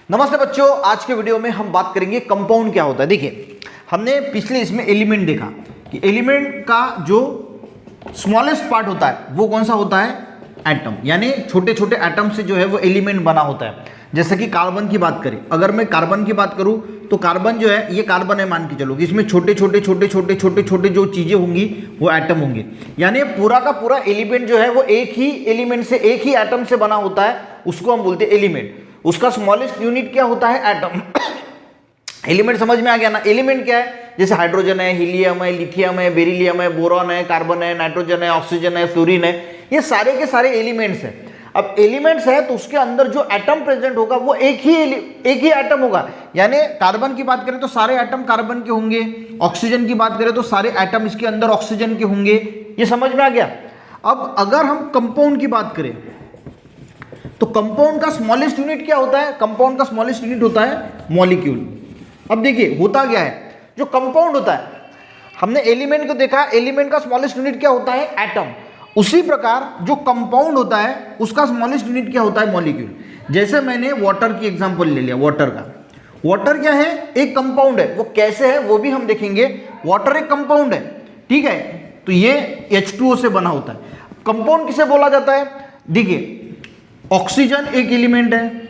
नमस्ते बच्चों, आज के वीडियो में हम बात करेंगे कंपाउंड क्या होता है। देखिए, हमने पिछले इसमें एलिमेंट देखा कि एलिमेंट का जो स्मॉलेस्ट पार्ट होता है वो कौन सा होता है, एटम। यानी छोटे छोटे एटम से जो है वो एलिमेंट बना होता है। जैसे कि कार्बन की बात करें, अगर मैं कार्बन की बात करूं तो कार्बन जो है ये कार्बन है, मान के चलो कि इसमें छोटे छोटे छोटे छोटे छोटे छोटे जो चीजें होंगी वो एटम होंगे। यानी पूरा का पूरा एलिमेंट जो है वो एक ही एलिमेंट से, एक ही एटम से बना होता है, उसको हम बोलते हैं एलिमेंट। उसका स्मॉलेस्ट यूनिट क्या होता है, एटम। एलिमेंट समझ में आ गया ना। एलिमेंट क्या है, जैसे हाइड्रोजन है, हीलियम है, लिथियम है, बेरिलियम है, बोरॉन है, कार्बन है, नाइट्रोजन है, ऑक्सीजन है, फ्लोरीन है, ये सारे के सारे एलिमेंट्स हैं। अब एलिमेंट्स है तो उसके अंदर जो एटम प्रेजेंट होगा वो एक ही एटम होगा। यानी कार्बन की बात करें तो सारे एटम कार्बन के होंगे, ऑक्सीजन की बात करें तो सारे एटम इसके अंदर ऑक्सीजन के होंगे। ये समझ में आ गया। अब अगर हम कंपाउंड की बात करें तो कंपाउंड का स्मॉलेस्ट यूनिट क्या होता है, कंपाउंड का स्मॉलेस्ट यूनिट होता है मॉलिक्यूल। अब देखिए होता क्या है, जो कंपाउंड होता है, हमने एलिमेंट को देखा, एलिमेंट का स्मॉलेस्ट यूनिट क्या होता है, एटम। उसी प्रकार जो कंपाउंड होता है उसका स्मॉलेस्ट यूनिट क्या होता है, मॉलिक्यूल। जैसे मैंने वाटर की एग्जांपल ले लिया, वाटर का, वाटर क्या है, एक कंपाउंड है। वो कैसे है वो भी हम देखेंगे। वाटर एक कंपाउंड है, ठीक है, तो ये H2O से बना होता है। कंपाउंड किसे बोला जाता है, देखिए ऑक्सीजन एक एलिमेंट है,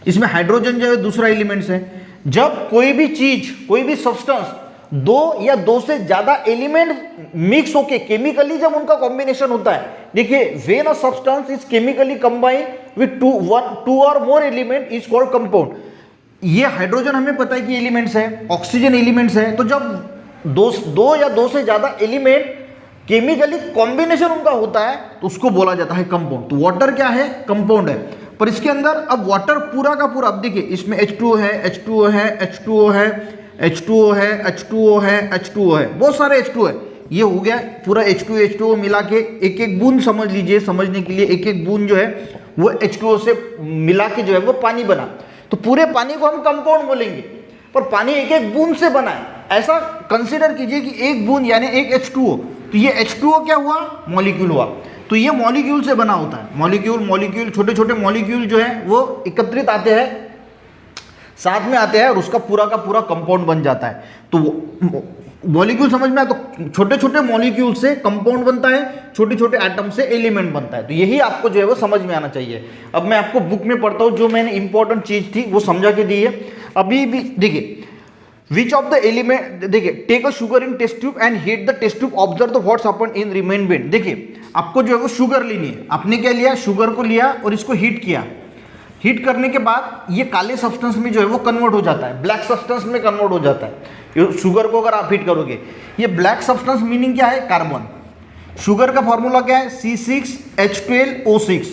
इसमें हाइड्रोजन जो है दूसरा एलिमेंट है। जब कोई भी चीज, कोई भी सब्सटेंस दो या दो से ज्यादा एलिमेंट मिक्स होके केमिकली जब उनका कॉम्बिनेशन होता है, देखिए when a substance is chemically combine with two or more element is called compound. ये हाइड्रोजन हमें पता है कि एलिमेंट्स है, ऑक्सीजन एलिमेंट्स है। तो जब दो या दो से ज्यादा एलिमेंट केमिकली कॉम्बिनेशन उनका होता है तो उसको बोला जाता है कंपाउंड। तो वाटर क्या है, कंपाउंड है। पर इसके अंदर अब वाटर पूरा का पूरा, अब देखिए इसमें H2O है, H2O है, H2O है, H2O है, H2O है, H2O है, बहुत सारे H2O है। ये हो गया पूरा H2O मिला के एक एक बूंद, समझ लीजिए, समझने के लिए एक एक बूंद जो है वो H2O से मिला के जो है वो पानी बना। तो पूरे पानी को हम कंपाउंड बोलेंगे, पर पानी एक एक बूंद से बना है। ऐसा कंसिडर कीजिए कि एक बूंद यानी एक H2O, तो ये H2O क्या हुआ, मॉलिक्यूल हुआ। तो ये मॉलिक्यूल से बना होता है। मॉलिक्यूल छोटे छोटे मॉलिक्यूल जो है वो एकत्रित आते हैं, साथ में आते हैं और उसका पूरा का पूरा कंपाउंड बन जाता है। तो मॉलिक्यूल समझ में आया, तो छोटे छोटे मॉलिक्यूल से कंपाउंड बनता है, छोटे छोटे एटम से एलिमेंट बनता है। तो यही आपको जो है वो समझ में आना चाहिए। अब मैं आपको बुक में पढ़ता हूँ, जो मैंने इंपॉर्टेंट चीज थी वो समझा के दी है। अभी भी देखिए, Which of the element, देखिए, take a sugar in test tube and heat the test tube, observe the what's happened in remnant. देखिए आपको जो है वो शुगर लेनी है। आपने क्या लिया, शुगर को लिया और इसको हीट किया। हीट करने के बाद ये काले सब्सटेंस में जो है वो कन्वर्ट हो जाता है, ब्लैक सब्सटेंस में कन्वर्ट हो जाता है। ये शुगर को अगर आप हीट करोगे, ये ब्लैक सब्सटेंस मीनिंग क्या है, कार्बन। शुगर का फॉर्मूला क्या है, C6H12O6।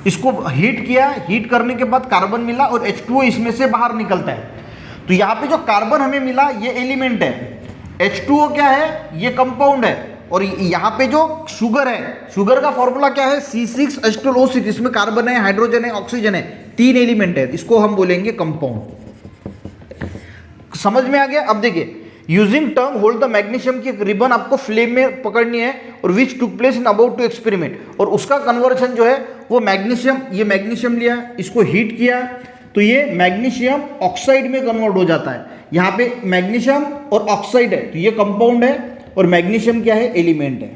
इसको हीट किया, हीट करने के बाद कार्बन मिला और H2O इसमें से बाहर निकलता है। तो यहाँ पे जो कार्बन हमें मिला ये एलिमेंट है, H2O क्या है, ये कंपाउंड है। और यहाँ पे जो शुगर है, शुगर का फॉर्मूला क्या है, C6H12O6। इसमें कार्बन है, हाइड्रोजन है, ऑक्सीजन है, तीन एलिमेंट है। इसको हम बोलेंगे कंपाउंड। समझ में आ गया। अब देखिए, using term hold the magnesium की एक रिबन आपको फ्लेम में पकड़नी है, और which took place in about to experiment. और उसका कन्वर्शन जो है वो मैग्नीशियम, ये मैग्नीशियम लिया, इसको हीट किया, तो ये मैग्नीशियम ऑक्साइड में कन्वर्ट हो जाता है। यहाँ पे मैग्नीशियम और ऑक्साइड है, तो ये कंपाउंड है, और मैग्नीशियम क्या है, एलिमेंट है।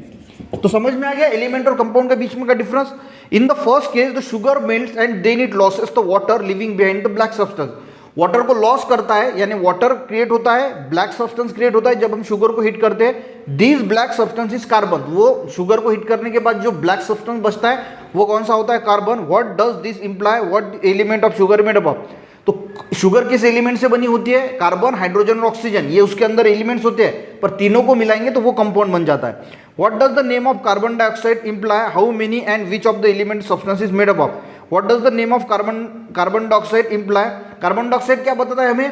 तो समझ में आ गया एलिमेंट और कंपाउंड के बीच में का difference. In the first case the sugar melts and then it loses the water living behind the black substance. Water को लॉस करता है, यानी वाटर क्रिएट होता है, ब्लैक सब्सटेंस क्रिएट होता है जब हम शुगर को हीट करते हैं। This black substance is carbon. वो शुगर को हीट करने के बाद जो ब्लैक सब्सटेंस बचता है वो कौन सा होता है, carbon. What does this imply, what element of sugar made up. तो शुगर किस एलिमेंट से बनी होती है, कार्बन, हाइड्रोजन और ऑक्सीजन, ये उसके अंदर एलिमेंट्स होते हैं, पर तीनों को मिलाएंगे तो वो कंपाउंड बन जाता है। What does the name of carbon dioxide imply, how many and which of the element substance is made up of. What does the name of carbon dioxide imply, carbon dioxide क्या बताता है हमें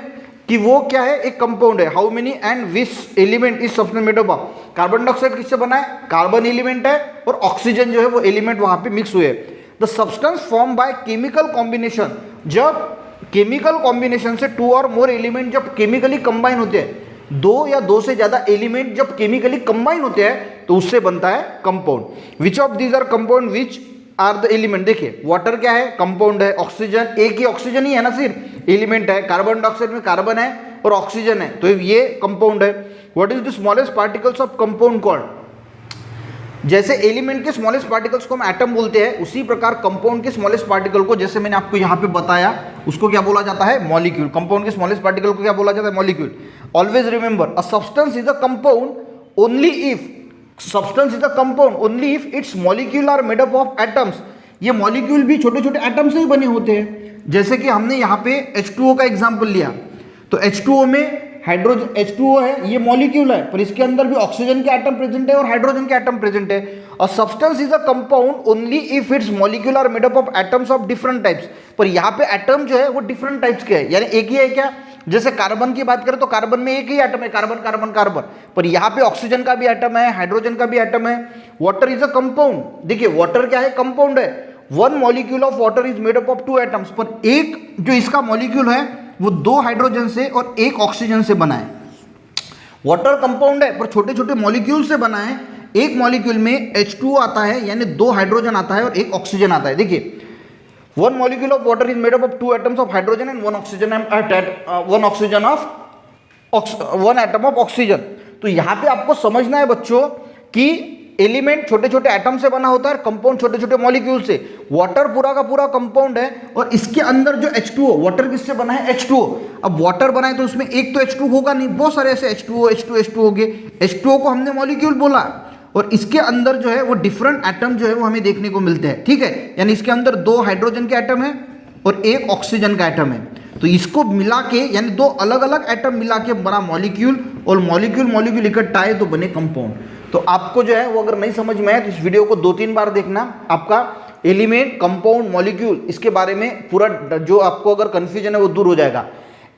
कि वो क्या है, एक कंपाउंड है। How many and which element is substance made up of. Carbon dioxide किससे बना है, कार्बन एलिमेंट है, और ऑक्सीजन जो है वो एलिमेंट वहां पे मिक्स हुए। The substance form by chemical combination, जब केमिकल कॉम्बिनेशन से टू और मोर एलिमेंट जब केमिकली कंबाइन होते हैं, दो या दो से ज्यादा एलिमेंट जब केमिकली कंबाइन होते हैं तो उससे बनता है compound. Which of these are compound which are the element. देखिए वाटर क्या है, कंपाउंड है, ऑक्सीजन एक ही ऑक्सीजन ही है ना, सिर्फ एलिमेंट है, कार्बन डाइऑक्साइड में कार्बन है और ऑक्सीजन है, तो ये कंपाउंड है। What is the smallest particles of compound called? जैसे एलिमेंट के स्मॉलेस्ट पार्टिकल्स को हम एटम बोलते हैं, उसी प्रकार कंपाउंड के स्मॉलेस्ट पार्टिकल को, जैसे मैंने आपको यहाँ पे बताया, उसको क्या बोला जाता है, मॉलिक्यूल। कंपाउंड के स्मॉलेस्ट पार्टिकल को क्या बोला जाता है, molecule. Always remember, a substance is a compound only if, substance is a compound only if its molecule are made up of atoms. ये मॉलिक्यूल भी छोटे छोटे एटम से ही बने होते हैं। जैसे कि हमने यहाँ पे H2O का एग्जाम्पल लिया, तो H2O में हाइड्रोजन, H2O है, ये मॉलिक्यूल है, पर इसके अंदर भी ऑक्सीजन के एटम प्रेजेंट है और हाइड्रोजन के एटम प्रेजेंट है। और substance is a compound only if its molecule are made up of atoms of different types. पर यहाँ पे एटम जो है वो डिफरेंट टाइप्स के हैं, यानी एक ही है क्या? जैसे कार्बन की बात करें तो कार्बन में एक ही एटम है, कार्बन कार्बन कार्बन, पर यहाँ पे ऑक्सीजन का भी एटम है, हाइड्रोजन का भी एटम है। वाटर इज अ कंपाउंड, देखिए वाटर क्या है, कंपाउंड है। One molecule of water is made up of two atoms, पर एक जो इसका मॉलिक्यूल है वो दो हाइड्रोजन से और एक ऑक्सीजन से बना है। वाटर कंपाउंड है पर छोटे छोटे मॉलिक्यूल से बना है। एक मॉलिक्यूल में H2O आता है, यानी दो हाइड्रोजन आता है और एक ऑक्सीजन आता है। देखिए one molecule of water is made up of two atoms of hydrogen and one atom of oxygen. तो यहाँ पे आपको समझना है बच्चों कि एलिमेंट छोटे छोटे एटम से बना होता है, कंपाउंड छोटे छोटे मॉलिक्यूल से। वाटर पूरा का पूरा कंपाउंड है और इसके अंदर जो H2O, वाटर किससे बना है, H2O। अब वाटर बना है तो उसमें एक तो H2 होगा नहीं, बहुत सारे ऐसे H2O हो गए। H2O को हमने मॉलिक्यूल बोला और इसके अंदर जो है वो डिफरेंट एटम जो है वो हमें देखने को मिलते हैं, ठीक है। यानी इसके अंदर दो हाइड्रोजन के एटम है और एक ऑक्सीजन का एटम है, तो इसको मिला के यानी दो अलग अलग एटम मिला के बना मॉलिक्यूल, और मॉलिक्यूल इकट्ठा है तो बने कंपाउंड। तो आपको जो है वो अगर नहीं समझ में आए तो इस वीडियो को 2-3 बार देखना, आपका एलिमेंट, कंपाउंड, मॉलिक्यूल इसके बारे में पूरा जो आपको अगर कंफ्यूजन है वो दूर हो जाएगा।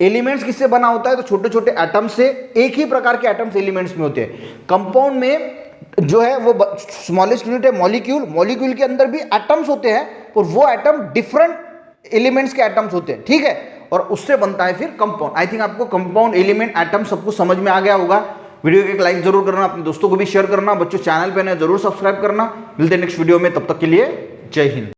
एलिमेंट्स किससे बना होता है, तो छोटे छोटे एटम से, एक ही प्रकार के एटम्स एलिमेंट्स में होते हैं। कंपाउंड में जो है वो स्मॉलेस्ट यूनिट है मॉलिक्यूल, मॉलिक्यूल के अंदर भी एटम्स होते हैं और वो एटम डिफरेंट एलिमेंट्स के एटम्स होते हैं, ठीक है, और उससे बनता है फिर कंपाउंड। आई थिंक आपको कंपाउंड, एलिमेंट, एटम सब कुछ समझ में आ गया होगा। वीडियो को एक लाइक जरूर करना, अपने दोस्तों को भी शेयर करना, बच्चों चैनल पे नए जरूर सब्सक्राइब करना। मिलते हैं नेक्स्ट वीडियो में, तब तक के लिए जय हिंद।